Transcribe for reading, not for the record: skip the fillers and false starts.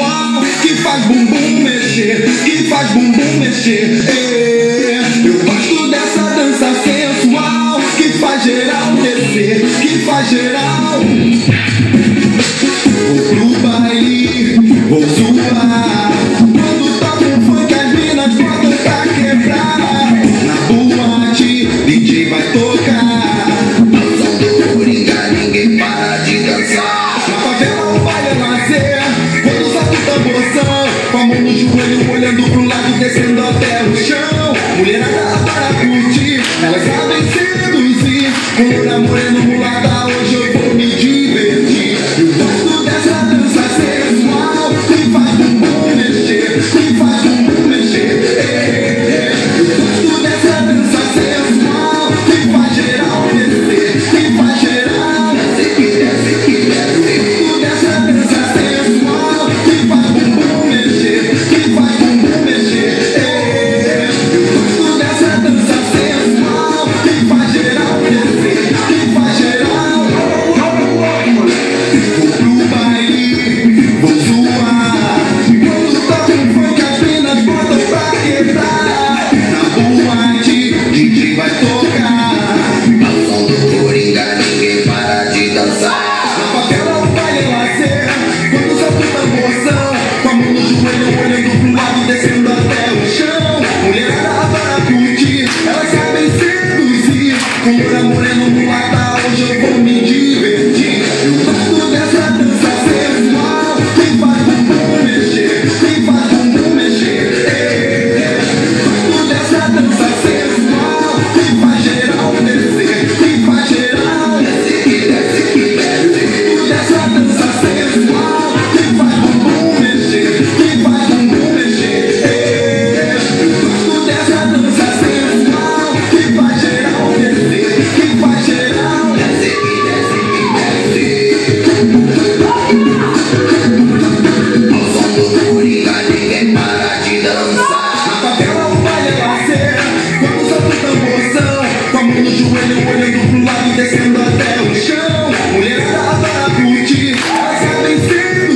sensual, que faz bumbum mexer, que faz bumbum mexer. Eu gosto dessa dança sensual, que faz geral descer, que faz geral. Vou pro baile, vou zoar. Quando toca um funk, as minas botam pra quebrar. Na boate, DJ vai tocar. Dançando do Coringa, ninguém para de dançar. Na favela o baile é lazer, quando solta o tamborzão, com a mão no joelho, olhando pro lado, descendo até o chão. Mulherada para curtir, elas sabem seduzir. Com loura, moreno, mulata, hoje eu vou me divertir. Eu gosto dessa dança sensual, que faz bumbum mexer, que faz bumbum mexer. Eu gosto dessa dança sensual, que faz geral descer, que faz geral descer, que desce. Eu gosto dessa dança sensual, que faz bumbum mexer, que faz bumbum mexer. Eu gosto dessa dança sensual, que faz geral descer, que faz geral. Vou pro baile, vou zoar. Quando toca um funk, as minas botam pra quebrar. Na boate, DJ vai tocar. Dançando do Coringa, ninguém para de dançar. Na favela o baile é lazer, quando solta o tamborzão, com a mão no joelho, olhando pro lado, descendo até o chão. Mulherada para curtir, elas sabem seduzir. Com loura, moreno, mulata, hoje eu vou me divertir. Eu gosto dessa dança sensual, que faz bumbum mexer, que faz bumbum mexer. Eu gosto dessa dança sensual, que faz geral descer, que faz geral descer, que desce, que desce. Eu gosto dessa dança sensual, que faz bumbum mexer, que faz bumbum mexer. Eu gosto dessa dança sensual, que faz geral descer, que faz geral descer, que desce, que desce. Ao som do Coringa, ninguém para de dançar. Na favela o baile é lazer, quando solta o tamborzão, com a mão no joelho, olhando pro lado, descendo até o chão. Mulherada para curtir, elas sabem ser